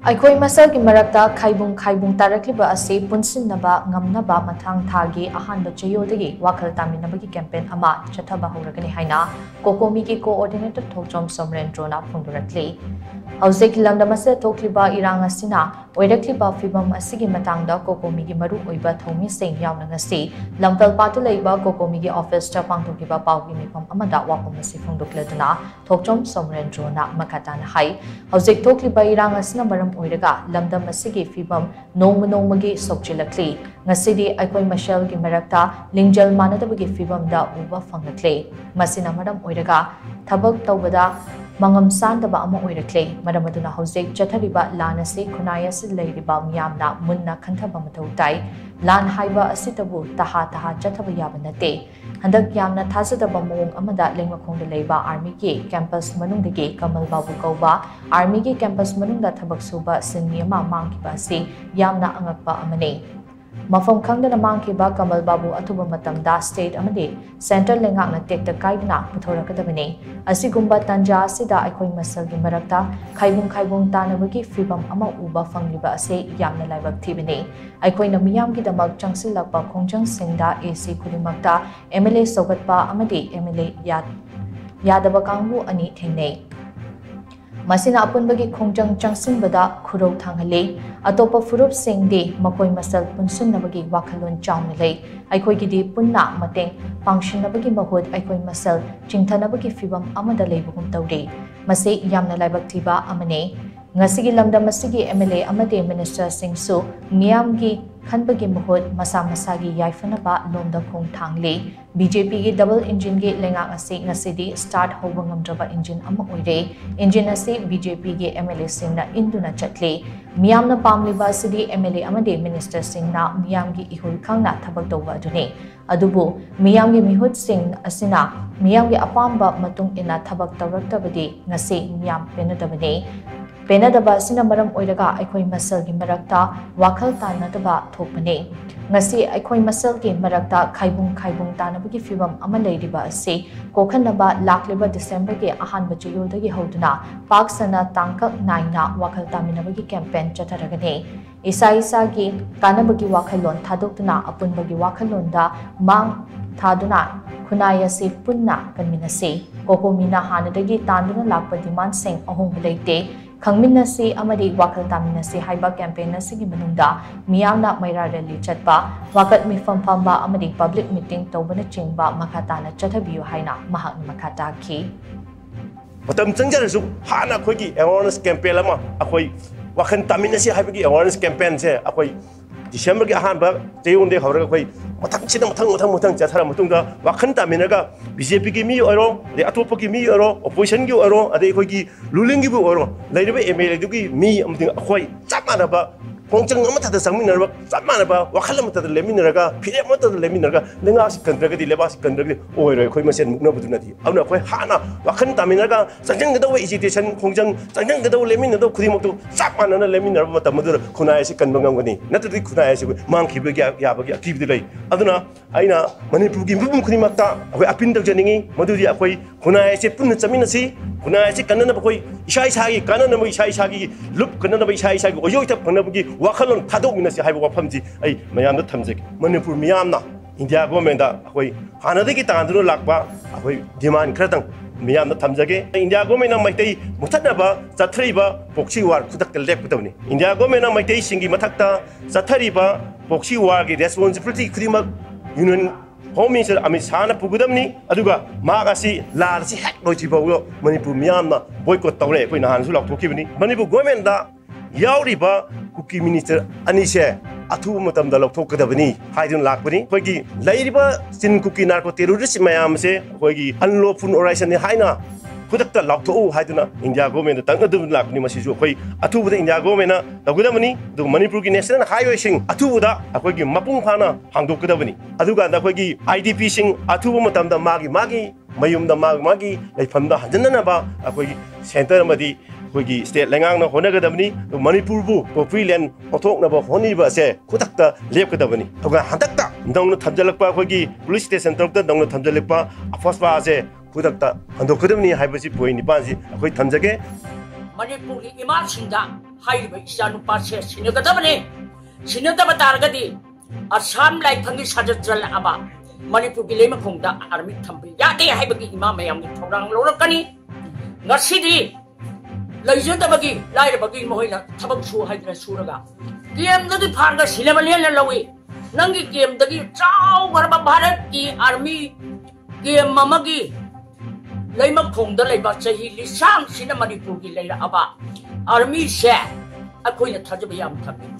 ꯑꯩꯈꯣꯏ ꯃꯁꯦꯜꯒꯤ ꯃꯔꯛꯇ ꯈꯥꯏꯕꯨꯡ ꯇꯥꯔꯛꯂꯤꯕ ꯑꯁꯤ ꯄꯨꯟꯁꯤꯟꯅꯕ ꯉꯝꯅꯕ ꯃꯊꯪ ꯊꯥꯒꯤ ꯑꯍꯥꯟꯕ ꯆꯌꯣꯜꯗꯒꯤ ꯋꯥꯈꯜ ꯇꯥꯃꯤꯟꯅꯕꯒꯤ ꯀꯦꯝꯄꯦꯟ ꯑꯃ ꯆꯠꯊꯕ ꯍꯧꯔꯒꯅꯤ ꯍꯥꯏꯅ ꯀꯣꯀꯣꯃꯤꯒꯤ ꯀꯣꯑꯣꯔꯗꯤꯅꯦꯇꯔ ꯊꯣꯛꯆꯣꯝ ꯁꯣꯃꯔꯦꯟꯗ꯭ꯔꯣꯅ ꯐꯣꯡꯗꯣꯔꯛꯂꯤ꯫ ꯍꯧꯖꯤꯛ ꯂꯝꯗꯝ ꯑꯁꯤꯗ ꯊꯣꯛꯂꯤꯕ ꯏꯔꯥꯡ ꯑꯁꯤꯅ ꯑꯣꯏꯔꯛꯂꯤꯕ ꯐꯤꯚꯝ ꯑꯁꯤꯒꯤ ꯃꯇꯥꯡꯗ ꯀꯣꯀꯣꯃꯤꯒꯤ ꯃꯔꯨꯑꯣꯏꯕ ꯊꯧꯃꯤꯁꯤꯡ ꯌꯥꯎꯅ ꯉꯁꯤ ꯂꯝꯐꯦꯜꯄꯥꯠꯇ ꯂꯩꯕ ꯀꯣꯀꯣꯃꯤꯒꯤ ꯑꯣꯐꯤꯁꯇ ꯄꯥꯡꯊꯣꯛꯈꯤꯕ ꯄꯥꯎꯒꯤ ꯃꯤꯐꯝ ꯑꯃꯗ ꯋꯥꯐꯝ ꯑꯁꯤ ꯐꯣꯡꯗꯣꯛꯂꯗꯨꯅ ꯊꯣꯛꯆꯣꯝ ꯁꯣꯃꯔꯦꯟꯗ꯭ꯔꯣꯅ ꯃꯈꯥ ꯇꯥꯅ ꯍꯥꯏ ꯍꯧꯖꯤꯛ ꯊꯣꯛꯂꯤꯕ ꯏꯔꯥꯡ ꯑꯁꯤꯅ ꯃꯔꯝ ꯑꯣꯏꯔꯒ ꯂꯝꯗꯝ ꯑꯁꯤꯒꯤ ꯐꯤꯚꯝ ꯅꯣꯡꯃꯒꯤ ꯁꯣꯛꯆꯤꯜꯂꯛꯂꯤ꯫ ꯉꯁꯤꯗꯤ ꯑꯩꯈꯣꯏ ꯃꯁꯦꯜꯒꯤ ꯃꯔꯛꯇ ꯂꯤꯡꯖꯦꯜ ꯃꯥꯟꯅꯗꯕꯒꯤ ꯐꯤꯚꯝꯗ ꯎꯕ ꯐꯪꯂꯛꯂꯤ꯫ ꯃꯁꯤꯅ ꯃꯔꯝ ꯑꯣꯏꯔꯒ ꯊꯕꯛ ꯇꯧꯕꯗ ꯃꯉꯝ ꯁꯥꯟꯗꯕ ꯑꯃ ꯑꯣꯏꯔꯛꯂꯤ꯫ ꯃꯔꯝ ꯑꯗꯨꯅ ꯍꯧꯖꯤꯛ ꯆꯠꯊꯔꯤꯕ ꯂꯥꯟ ꯑꯁꯤ ꯈꯨꯟꯅꯥꯏ ꯑꯁꯤꯗ ꯂꯩꯔꯤꯕ ꯃꯤꯌꯥꯝꯅ ꯃꯨꯟꯅ ꯈꯟꯊꯕ ꯃꯊꯧ ꯇꯥꯏ꯫ ꯂꯥꯟ ꯍꯥꯏꯕ ꯑꯁꯤꯇꯕꯨ ꯇꯍꯥ ꯆꯠꯊꯕ ꯌꯥꯕ ꯅꯠꯇꯦ꯫ ꯍꯟꯗꯛ ꯌꯥꯝꯅ ꯊꯥꯖꯗꯕ ꯃꯑꯣꯡ ꯑꯃꯗ ꯂꯩꯃꯈꯣꯡꯗ ꯂꯩꯕ ꯑꯥꯔꯃꯤꯒꯤ ꯀꯦꯝꯄꯁ ꯃꯅꯨꯡꯗꯒꯤ ꯀꯃꯜ ꯕꯥꯕꯨ ꯀꯧꯕ ꯑꯥꯔꯃꯤꯒꯤ ꯀꯦꯝꯄꯁ ꯃꯅꯨꯡꯗ ꯊꯕꯛ ꯁꯨꯕ ꯁꯤꯟꯃꯤ ꯑꯃ ꯃꯥꯡꯈꯤꯕ ꯑꯁꯤ ꯌꯥꯝꯅ ꯑꯉꯛꯄ ꯑꯃꯅꯤ꯫ ꯃꯐꯝ ꯈꯪꯗꯅ ꯃꯥꯡꯈꯤꯕ ꯀꯃꯜ ꯕꯥꯕꯨ ꯑꯊꯨꯕ ꯃꯇꯝꯗ ꯁ꯭ꯇꯦꯠ ꯑꯃꯗꯤ ꯁꯦꯟꯇ꯭ꯔꯦꯜ ꯂꯩꯉꯥꯛꯅ ꯇꯦꯛꯇ ꯀꯥꯏꯗꯅ ꯄꯨꯊꯣꯔꯛꯀꯗꯕꯅꯤ꯫ ꯑꯁꯤꯒꯨꯝꯕ ꯇꯥꯟꯖꯥ ꯑꯁꯤꯗ ꯑꯩꯈꯣꯏ ꯃꯁꯦꯜꯒꯤ ꯃꯔꯛꯇ ꯈꯥꯏꯕꯨꯡ ꯇꯥꯅꯕꯒꯤ ꯐꯤꯚꯝ ꯑꯃ ꯎꯕ ꯐꯪꯂꯤꯕ ꯑꯁꯤ ꯌꯥꯝꯅ ꯂꯥꯏꯕꯛ ꯊꯤꯕꯅꯤ꯫ ꯑꯩꯈꯣꯏꯅ ꯃꯤꯌꯥꯝꯒꯤꯗꯃꯛ ꯆꯪꯁꯤꯜꯂꯛꯄ ꯈꯣꯡꯖꯪꯁꯤꯡꯗ AC ꯈꯨꯗꯤꯡꯃꯛꯇ MLA ꯁꯧꯒꯠꯄ ꯑꯃꯗꯤ MLA ꯌꯥꯗꯕ ꯀꯥꯡꯕꯨ ꯑꯅꯤ ꯊꯦꯡꯅꯩ꯫ ꯃꯁꯤꯅ ꯑꯄꯨꯟꯕꯒꯤ ꯈꯣꯡꯖꯪ ꯆꯪꯁꯤꯟꯕꯗ ꯈꯨꯔꯧ ꯊꯥꯡꯍꯜꯂꯤ꯫ ꯑꯇꯣꯞꯄ ꯐꯨꯔꯨꯞꯁꯤꯡꯗꯤ ꯃꯈꯣꯏ ꯃꯁꯦꯜ ꯄꯨꯟꯁꯤꯟꯅꯕꯒꯤ ꯋꯥꯈꯜꯂꯣꯟ ꯆꯥꯎꯅ ꯂꯩ꯫ ꯑꯩꯈꯣꯏꯒꯤꯗꯤ ꯄꯨꯟꯅ ꯃꯇꯦꯡ ꯄꯥꯡꯁꯤꯟꯅꯕꯒꯤ ꯃꯍꯨꯠ ꯑꯩꯈꯣꯏ ꯃꯁꯦꯜ ꯆꯤꯡꯊꯅꯕꯒꯤ ꯐꯤꯚꯝ ꯑꯃꯗ ꯂꯩꯕꯒꯨꯝ ꯇꯧꯔꯤ꯫ ꯃꯁꯤ ꯌꯥꯝꯅ ꯂꯥꯏꯕꯛ ꯊꯤꯕ ꯑꯃꯅꯤ꯫ ꯉꯁꯤꯒꯤ ꯂꯝꯗꯝ ꯑꯁꯤꯒꯤ MLA ꯑꯃꯗꯤ ꯃꯤꯅꯤꯁꯇꯔꯁꯤꯡꯁꯨ ꯃꯤꯌꯥꯝꯒꯤ ꯈꯟꯕꯒꯤ ꯃꯍꯨꯠ ꯃꯁꯥ ꯃꯁꯥꯒꯤ ꯌꯥꯏꯐꯅꯕ ꯂꯣꯝꯗ ꯈꯣꯡ ꯊꯥꯡꯂꯤ꯫ BJPꯒꯤ ꯗꯕꯜ ꯏꯟꯖꯤꯟꯒꯤ ꯂꯩꯉꯥꯛ ꯑꯁꯤ ꯉꯁꯤꯗꯤ ꯁ꯭ꯇꯥꯔꯠ ꯍꯧꯕ ꯉꯝꯗ꯭ꯔꯕ ꯏꯟꯖꯤꯟ ꯑꯃ ꯑꯣꯏꯔꯦ꯫ ꯏꯟꯖꯤꯟ ꯑꯁꯤ BJPꯒꯤ MLAꯁꯤꯡꯅ ꯏꯟꯗꯨꯅ ꯆꯠꯂꯤ꯫ ꯃꯤꯌꯥꯝꯅ ꯄꯥꯝꯂꯤꯕ ꯑꯁꯤꯗꯤ MLA ꯑꯃꯗꯤ ꯃꯤꯅꯤꯁꯇꯔꯁꯤꯡꯅ ꯃꯤꯌꯥꯝꯒꯤ ꯏꯍꯨꯜ ꯈꯪꯅ ꯊꯕꯛ ꯇꯧꯕ ꯑꯗꯨꯅꯤ꯫ ꯑꯗꯨꯕꯨ ꯃꯤꯌꯥꯝꯒꯤ ꯃꯤꯍꯨꯠꯁꯤꯡ ꯑꯁꯤꯅ ꯃꯤꯌꯥꯝꯒꯤ ꯑꯄꯥꯝꯕ ꯃꯇꯨꯡ ꯏꯟꯅ ꯊꯕꯛ ꯇꯧꯔꯛꯇꯕꯗꯤ ꯉꯁꯤ ꯃꯤꯌꯥꯝ ꯄꯦꯟꯅꯗꯕꯅꯤ꯫ ꯄꯦꯟꯅꯗꯕ ꯑꯁꯤꯅ ꯃꯔꯝ ꯑꯣꯏꯔꯒ ꯑꯩꯈꯣꯏ ꯃꯁꯦꯜꯒꯤ ꯃꯔꯛꯇ ꯋꯥꯈꯜ ꯇꯥꯟꯅꯗꯕ ꯊꯣꯛꯄꯅꯤ꯫ ꯉꯁꯤ ꯑꯩꯈꯣꯏ ꯃꯁꯦꯜꯒꯤ ꯃꯔꯛꯇ ꯈꯥꯏꯕꯨꯡ ꯇꯥꯅꯕꯒꯤ ꯐꯤꯚꯝ ꯑꯃ ꯂꯩꯔꯤꯕ ꯑꯁꯤ ꯀꯣꯛꯍꯟꯅꯕ ꯂꯥꯛꯂꯤꯕ ꯗꯤꯁꯦꯝꯕꯔꯒꯤ ꯑꯍꯥꯟꯕ ꯆꯌꯣꯜꯗꯒꯤ ꯍꯧꯗꯨꯅ ꯄꯥꯛ ꯁꯟꯅ ꯇꯥꯡꯀꯛ ꯅꯥꯏꯅ ꯋꯥꯈꯜ ꯇꯥꯃꯤꯟꯅꯕꯒꯤ ꯀꯦꯝꯄꯦꯟ ꯆꯠꯊꯔꯒꯅꯤ꯫ ꯏꯁꯥꯒꯤ ꯀꯥꯟꯅꯕꯒꯤ ꯋꯥꯈꯜꯂꯣꯟ ꯊꯥꯗꯣꯛꯇꯨꯅ ꯑꯄꯨꯟꯕꯒꯤ ꯋꯥꯈꯜꯂꯣꯟꯗ ꯃꯥꯡ ꯊꯥꯗꯨꯅ ꯈꯨꯟꯅꯥꯏ ꯑꯁꯤ ꯄꯨꯟꯅ ꯀꯟꯃꯤꯟꯅꯁꯤ꯫ ꯀꯣꯀꯣꯃꯤꯅ ꯍꯥꯟꯅꯗꯒꯤ ꯇꯥꯟꯗꯨꯅ ꯂꯥꯛꯄ ꯗꯤꯃꯥꯟꯗꯁꯤꯡ ꯑꯍꯣꯡꯕ ꯂꯩꯇꯦ꯫ ꯈꯪꯃꯤꯟꯅꯁꯤ ꯑꯃꯗꯤ ꯋꯥꯈꯜ ꯇꯥꯃꯤꯟꯅꯁꯤ ꯍꯥꯏꯕ ꯀꯦꯝꯄꯦꯟ ꯑꯁꯤꯒꯤ ꯃꯅꯨꯡꯗ ꯃꯤꯌꯥꯝꯅ ꯃꯩꯔꯥ ꯔꯦꯂꯤ ꯆꯠꯄ, ꯋꯥꯀꯠ ꯃꯤꯐꯝ ꯐꯝꯕ ꯑꯃꯗꯤ ꯄꯕ꯭ꯂꯤꯛ ꯃꯤꯇꯤꯡ ꯇꯧꯕꯅꯆꯤꯡꯕ ꯃꯈꯥ ꯇꯥꯅ ꯆꯠꯊꯕꯤꯌꯨ ꯍꯥꯏꯅ ꯃꯍꯥꯛꯅ ꯃꯈꯥ ꯇꯥꯈꯤ꯫ ꯃꯇꯝ ꯆꯪꯖꯔꯁꯨ ꯍꯥꯟꯅ ꯑꯩꯈꯣꯏꯒꯤ ꯑꯦꯋꯥꯔꯅꯦꯁ ꯀꯦꯝꯄꯦꯟ ꯑꯃ ꯑꯩꯈꯣꯏ ꯋꯥꯈꯜ ꯇꯥꯃꯤꯟꯅꯁꯤ ꯍꯥꯏꯕꯒꯤ ꯑꯦꯋꯥꯔꯅꯦꯁ ꯀꯦꯝꯄꯦꯟꯁꯦ ꯑꯩꯈꯣꯏ ꯗꯤꯁꯦꯝꯕꯔꯒꯤ ꯑꯍꯥꯟꯕ ꯆꯌꯣꯜꯗꯒꯤ ꯍꯧꯔꯒ ꯑꯩꯈꯣꯏ ꯃꯊꯪ ꯆꯠꯊꯔ ꯃꯇꯨꯡꯗ ꯋꯥꯈꯜ ꯇꯥꯃꯤꯟꯅꯔꯒ BJPꯒꯤ ꯃꯤ ꯑꯣꯏꯔꯣ ꯑꯗꯩ ꯑꯇꯣꯞꯄꯒꯤ ꯃꯤ ꯑꯣꯏꯔꯣ ꯑꯣꯄꯣꯖꯤꯁꯟꯒꯤ ꯑꯣꯏꯔꯣ ꯑꯗꯩ ꯑꯩꯈꯣꯏꯒꯤ ꯔꯨꯂꯤꯡꯒꯤꯕꯨ ꯑꯣꯏꯔꯣ ꯂꯩꯔꯤꯕ MLAꯗꯨꯒꯤ ꯃꯤ ꯑꯃꯗꯤ ꯑꯩꯈꯣꯏ ꯆꯞ ꯃꯥꯟꯅꯕ ꯈꯣꯡꯖꯪ ꯑꯃꯠꯇꯗ ꯆꯪꯃꯤꯟꯅꯔꯕ ꯆꯞ ꯃꯥꯟꯅꯕ ꯋꯥꯈꯜ ꯑꯃꯠꯇꯗ ꯂꯩꯃꯤꯟꯅꯔꯒ ꯐꯤꯔꯦꯞ ꯑꯃꯠꯇꯗ ꯂꯩꯃꯤꯟꯅꯔꯒ ꯂꯩꯉꯥꯛꯁꯤ ꯀꯟꯗ꯭ꯔꯒꯗꯤ ꯂꯩꯕꯥꯛꯁꯤ ꯀꯟꯗ꯭ꯔꯒꯗꯤ ꯑꯣꯏꯔꯣꯏ ꯑꯩꯈꯣꯏ ꯃꯁꯦꯟ ꯃꯨꯛꯅꯕꯗꯨꯅꯗꯤ꯫ ꯑꯗꯨꯅ ꯑꯩꯈꯣꯏ ꯍꯥꯟꯅ ꯋꯥꯈꯜ ꯇꯥꯃꯤꯟꯅꯔꯒ ꯆꯪꯁꯤꯟꯒꯗꯧꯕ ꯑꯦꯖꯤꯇꯦꯁꯟ ꯈꯣꯡꯖꯪ ꯆꯪꯁꯤꯟꯒꯗꯧꯕ ꯂꯩꯃꯤꯟꯅꯗꯧꯕ ꯈꯨꯗꯤꯡꯃꯛꯇꯨ ꯆꯞ ꯃꯥꯟꯅꯅ ꯂꯩꯃꯤꯟꯅꯔꯕ ꯃꯇꯝ ꯑꯗꯨꯗ ꯈꯨꯟꯅꯥꯏ ꯑꯁꯤ ꯀꯟꯕ ꯉꯝꯒꯅꯤ꯫ ꯅꯠꯇ꯭ꯔꯗꯤ ꯈꯨꯟꯅꯥꯏ ꯑꯁꯤ ꯃꯥꯡꯈꯤꯕ ꯌꯥꯕꯒꯤ ꯑꯀꯤꯕꯗꯤ ꯂꯩ꯫ ꯑꯗꯨꯅ ꯑꯩꯅ ꯃꯅꯤꯄꯨꯔꯒꯤ ꯃꯤꯄꯨꯝ ꯈꯨꯗꯤꯡꯃꯛꯇ ꯑꯩꯈꯣꯏ ꯑꯄꯤꯜ ꯇꯧꯖꯅꯤꯡꯉꯤ ꯃꯗꯨꯗꯤ ꯑꯩꯈꯣꯏ ꯈꯨꯟꯅꯥꯏ ꯑꯁꯤ ꯄꯨꯟꯅ ꯆꯠꯃꯤꯟꯅꯁꯤ꯫ ꯈꯨꯟꯅꯥꯏ ꯑꯁꯤ ꯀꯟꯅꯅꯕ ꯑꯩꯈꯣꯏ ꯏꯁꯥꯒꯤ ꯀꯥꯟꯅꯅꯕ ꯏꯁꯥꯒꯤ ꯂꯨꯞ ꯀꯟꯅꯅꯕ ꯏꯁꯥꯒꯤ ꯑꯣꯏꯖꯣꯏꯊꯛ ꯐꯪꯅꯕꯒꯤ ꯋꯥꯈꯜꯂꯣꯟ ꯊꯥꯗꯣꯛꯃꯤꯟꯅꯁꯤ ꯍꯥꯏꯕ ꯋꯥꯐꯝꯁꯤ ꯑꯩ ꯃꯌꯥꯝꯗ ꯊꯝꯖꯒꯦ꯫ ꯃꯅꯤꯄꯨꯔ ꯃꯤꯌꯥꯝꯅ ꯏꯟꯗꯤꯌꯥ ꯒꯣꯚꯔꯟꯃꯦꯟꯠꯗ ꯑꯩꯈꯣꯏ ꯍꯥꯟꯅꯗꯒꯤ ꯇꯥꯟꯗꯨꯅ ꯂꯥꯛꯄ ꯑꯩꯈꯣꯏ ꯗꯤꯃꯥꯟ ꯈꯔꯇꯪ ꯃꯤꯌꯥꯝꯗ ꯊꯝꯖꯒꯦ꯫ ꯏꯟꯗꯤꯌꯥ ꯒꯣꯚꯔꯟꯃꯦꯟꯠꯅ ꯃꯩꯇꯩ ꯃꯨꯠꯊꯠꯅꯕ ꯆꯠꯊꯔꯤꯕ ꯄꯣꯛꯁꯤ ꯋꯥꯔ ꯈꯨꯗꯛꯇ ꯂꯦꯞꯀꯗꯕꯅꯤ꯫ ꯏꯟꯗꯤꯌꯥ ꯒꯣꯚꯔꯟꯃꯦꯟꯠꯅ ꯃꯩꯇꯩꯁꯤꯡꯒꯤ ꯃꯊꯛꯇ ꯆꯠꯊꯔꯤꯕ ꯄꯣꯛꯁꯤ ꯋꯥꯔꯒꯤ ꯔꯦꯁꯄꯣꯟꯁꯤꯕꯤꯂꯤꯇꯤ ꯈꯨꯗꯤꯡꯃꯛ ꯌꯨꯅꯤꯌꯟ ꯍꯣꯝ ꯃꯤꯅꯤꯁꯇꯔ ꯑꯃꯤꯠ ꯁꯥꯍꯅ ꯄꯨꯒꯗꯕꯅꯤ꯫ ꯑꯗꯨꯒ ꯃꯍꯥꯛ ꯑꯁꯤ ꯂꯥꯟ ꯑꯁꯤ ꯍꯦꯛ ꯂꯣꯏꯗ꯭ꯔꯤꯐꯥꯎꯕ ꯃꯅꯤꯄꯨꯔ ꯃꯤꯌꯥꯝꯅ ꯕꯣꯏꯀꯣꯠ ꯇꯧꯔꯦ ꯑꯩꯈꯣꯏ ꯅꯍꯥꯟꯁꯨ ꯂꯥꯎꯊꯣꯛꯈꯤꯕꯅꯤ꯫ ꯃꯅꯤꯄꯨꯔ ꯒꯣꯚꯔꯟꯃꯦꯟꯠꯗ ꯌꯥꯎꯔꯤꯕ ꯀꯨꯀꯤ ꯃꯤꯅꯤꯁꯇꯔ ꯑꯅꯤꯁꯦ ꯑꯊꯨꯕ ꯃꯇꯝꯗ ꯂꯧꯊꯣꯛꯀꯗꯕꯅꯤ ꯍꯥꯏꯗꯨꯅ ꯂꯥꯛꯄꯅꯤ꯫ ꯑꯩꯈꯣꯏꯒꯤ ꯂꯩꯔꯤꯕ ꯆꯤꯟ ꯀꯨꯀꯤ ꯅꯥꯔꯀꯣ ꯇꯦꯔꯣꯔꯤꯁ ꯃꯌꯥꯝꯁꯦ ꯑꯩꯈꯣꯏꯒꯤ ꯑꯟꯂꯣꯐꯨꯜ ꯑꯣꯔꯒꯅꯥꯏꯖꯦꯁꯟꯅꯤ ꯍꯥꯏꯅ ꯈꯨꯗꯛꯇ ꯂꯥꯎꯊꯣꯛꯎ ꯍꯥꯏꯗꯨꯅ ꯏꯟꯗꯤꯌꯥ ꯒꯣꯚꯔꯟꯃꯦꯟꯠꯗ ꯇꯛꯅꯗꯨꯅ ꯂꯥꯛꯄꯅꯤ꯫ ꯃꯁꯤꯁꯨ ꯑꯩꯈꯣꯏ ꯑꯊꯨꯕꯗ ꯏꯟꯗꯤꯌꯥ ꯒꯣꯚꯔꯟꯃꯦꯟꯠꯅ ꯇꯧꯒꯗꯕꯅꯤ꯫ ꯑꯗꯨꯒ ꯃꯅꯤꯄꯨꯔꯒꯤ ꯅꯦꯁꯅꯦꯜ ꯍꯥꯏꯋꯦꯁꯤꯡ ꯑꯊꯨꯕꯗ ꯑꯩꯈꯣꯏꯒꯤ ꯃꯄꯨꯡ ꯐꯥꯅ ꯍꯥꯡꯗꯣꯛꯀꯗꯕꯅꯤ꯫ ꯑꯗꯨꯀꯥꯟꯗ ꯑꯩꯈꯣꯏꯒꯤ IDPꯁꯤꯡ ꯑꯊꯨꯕ ꯃꯇꯝꯗ ꯃꯥꯒꯤ ꯃꯌꯨꯝꯗ ꯃꯥꯒꯤ ꯂꯩꯐꯝꯗ ꯍꯟꯖꯤꯟꯅꯅꯕ ꯑꯩꯈꯣꯏꯒꯤ ꯁꯦꯟꯇꯔ ꯑꯃꯗꯤ ꯑꯩꯈꯣꯏꯒꯤ ꯁ꯭ꯇꯦꯠ ꯂꯩꯉꯥꯛꯅ ꯍꯣꯠꯅꯒꯗꯕꯅꯤ꯫ ꯃꯅꯤꯄꯨꯔꯕꯨ ꯐ꯭ꯔꯤ ꯂꯦꯟ ꯑꯣꯟꯊꯣꯛꯅꯕ ꯍꯣꯠꯅꯔꯤꯕ ꯑꯁꯦ ꯈꯨꯗꯛꯇ ꯂꯦꯞꯀꯗꯕꯅꯤ꯫ ꯑꯗꯨꯒ ꯍꯟꯗꯛꯇ ꯅꯧꯅ ꯊꯝꯖꯤꯜꯂꯛꯄ ꯑꯩꯈꯣꯏꯒꯤ ꯄꯨꯂꯤꯁ ꯁ꯭ꯇꯦꯁꯟ ꯇꯔꯨꯛꯇ ꯅꯧꯅ ꯊꯝꯖꯤꯜꯂꯛꯄ ꯑꯐꯣꯁꯄꯥ ꯑꯁꯦ ꯈꯨꯗꯛꯇ ꯍꯟꯗꯣꯛꯀꯗꯕꯅꯤ ꯍꯥꯏꯕꯁꯤ ꯄꯣꯏꯟꯠ 9ꯁꯤ ꯑꯩꯈꯣꯏ ꯊꯝꯖꯒꯦ꯫ ꯃꯅꯤꯄꯨꯔꯒꯤ ꯏꯃꯥꯁꯤꯡꯗ हाइरिबा इचा नुपासे सिनगदबने सिनगदब तारगदी असम लाइफंगी साजचल अबा मणिपुर की लेमा खोंगदा आर्मी थंबी यादे हाइबगी इमा मयाम की थौरांग लोरकनी ngasi लैजदबगी लाइरबगी मोहिना थबक सु हाइद्रा सुरगा गेम दगी फारगा सिलेबलियन लवी नंगी गेम दगी चाव गरबा भारत की आर्मी गेम ममगी लैमा खोंगदा लैबा चही लिसांग सिना मणिपुर की लैरा अबा आर्मी से अखोइना थाजब याम थबी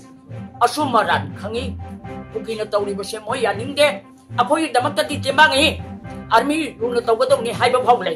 असुमरान खंगी पुकिना तौरिबा से मोय यानिंगे अखोइ दमकती तेमांगी आर्मी रुना तौगदौनी हाइबा फाव लै